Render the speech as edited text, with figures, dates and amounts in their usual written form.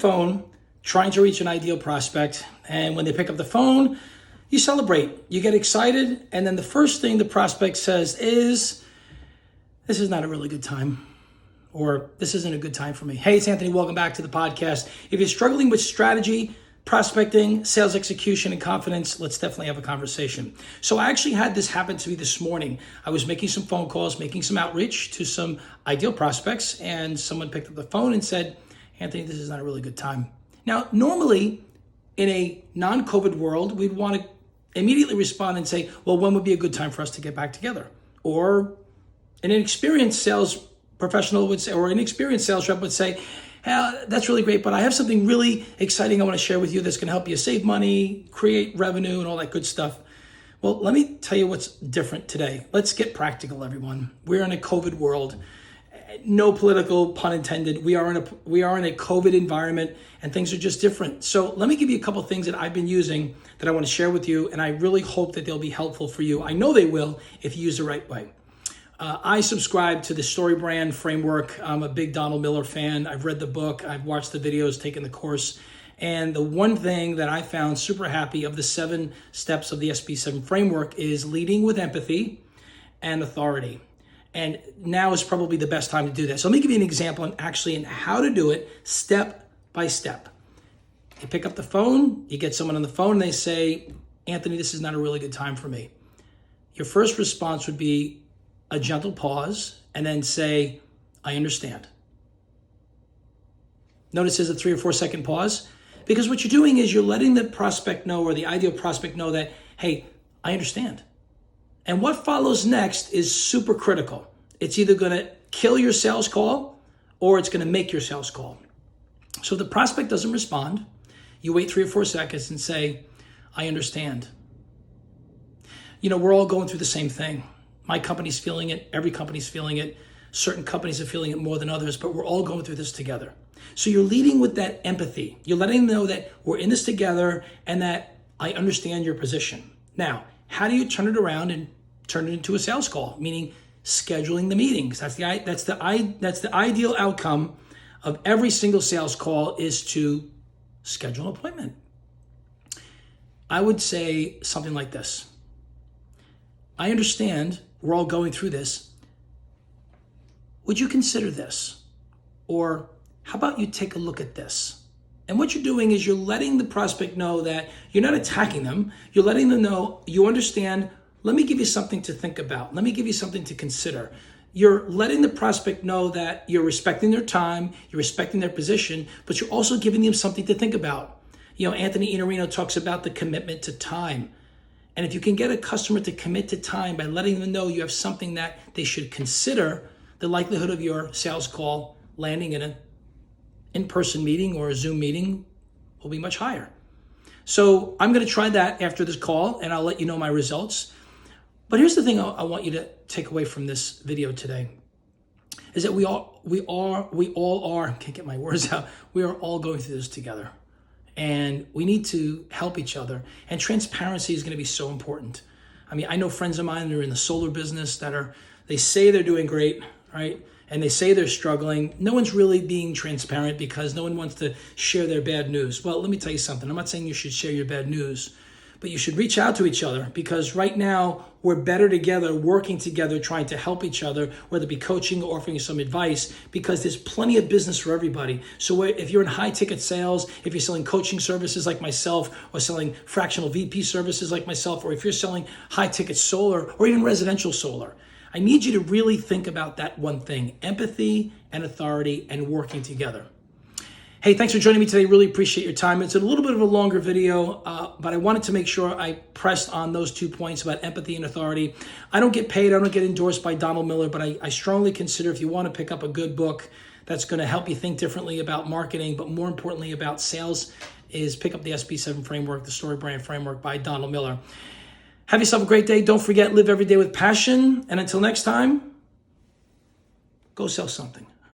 phone trying to reach an ideal prospect, and when they pick up the phone, you celebrate, you get excited, and then the first thing the prospect says is, "This is not a really good time," or "This isn't a good time for me." Hey, it's Anthony. Welcome back to the podcast. If you're struggling with strategy, prospecting, sales execution, and confidence, let's definitely have a conversation. So I actually had this happen to me this morning. I was making some phone calls, making some outreach to some ideal prospects, and someone picked up the phone and said, "Anthony, this is not a really good time." Now, normally in a non-COVID world, we'd want to immediately respond and say, "Well, when would be a good time for us to get back together?" Or an inexperienced sales professional would say, or an experienced sales rep would say, "That's really great, but I have something really exciting I want to share with you that's going to help you save money, create revenue, and all that good stuff." Well, let me tell you what's different today. Let's get practical, everyone. We're in a COVID world. No political pun intended. We are in a COVID environment, and things are just different. So let me give you a couple of things that I've been using that I want to share with you, and I really hope that they'll be helpful for you. I know they will if you use the right way. I subscribe to the StoryBrand framework. I'm a big Donald Miller fan. I've read the book, I've watched the videos, taken the course. And the one thing that I found super happy of the 7 steps of the SB7 framework is leading with empathy and authority. And now is probably the best time to do that. So let me give you an example on how to do it step by step. You pick up the phone, you get someone on the phone, and they say, "Anthony, this is not a really good time for me." Your first response would be a gentle pause and then say, "I understand." Notice there's a 3 or 4 second pause, because what you're doing is you're letting the prospect know, or the ideal prospect know, that, "Hey, I understand." And what follows next is super critical. It's either going to kill your sales call or it's going to make your sales call. So if the prospect doesn't respond, you wait 3 or 4 seconds and say, "I understand." You know, we're all going through the same thing. My company's feeling it. Every company's feeling it. Certain companies are feeling it more than others, but we're all going through this together. So you're leading with that empathy. You're letting them know that we're in this together and that I understand your position. Now, how do you turn it around and turn it into a sales call? Meaning scheduling the meetings. That's the ideal outcome of every single sales call, is to schedule an appointment. I would say something like this: "I understand we're all going through this. Would you consider this?" Or, "How about you take a look at this?" And what you're doing is you're letting the prospect know that you're not attacking them. You're letting them know you understand. Let me give you something to think about. Let me give you something to consider. You're letting the prospect know that you're respecting their time, you're respecting their position, but you're also giving them something to think about. You know, Anthony Iannarino talks about the commitment to time. And if you can get a customer to commit to time by letting them know you have something that they should consider, the likelihood of your sales call landing in an in-person meeting or a Zoom meeting will be much higher. So I'm going to try that after this call, and I'll let you know my results. But here's the thing I want you to take away from this video today, is that we all are, can't get my words out, we are all going through this together. And we need to help each other. And transparency is going to be so important. I mean, I know friends of mine that are in the solar business they say they're doing great, right? And they say they're struggling. No one's really being transparent because no one wants to share their bad news. Well, let me tell you something. I'm not saying you should share your bad news, but you should reach out to each other, because right now we're better together, working together, trying to help each other, whether it be coaching or offering some advice, because there's plenty of business for everybody. So if you're in high ticket sales, if you're selling coaching services like myself, or selling fractional VP services like myself, or if you're selling high ticket solar or even residential solar, I need you to really think about that one thing: empathy and authority, and working together. Hey, thanks for joining me today. Really appreciate your time. It's a little bit of a longer video, but I wanted to make sure I pressed on those 2 points about empathy and authority. I don't get paid. I don't get endorsed by Donald Miller, but I strongly consider, if you want to pick up a good book that's going to help you think differently about marketing, but more importantly about sales, is pick up the SB7 framework, the StoryBrand framework by Donald Miller. Have yourself a great day. Don't forget, live every day with passion. And until next time, go sell something.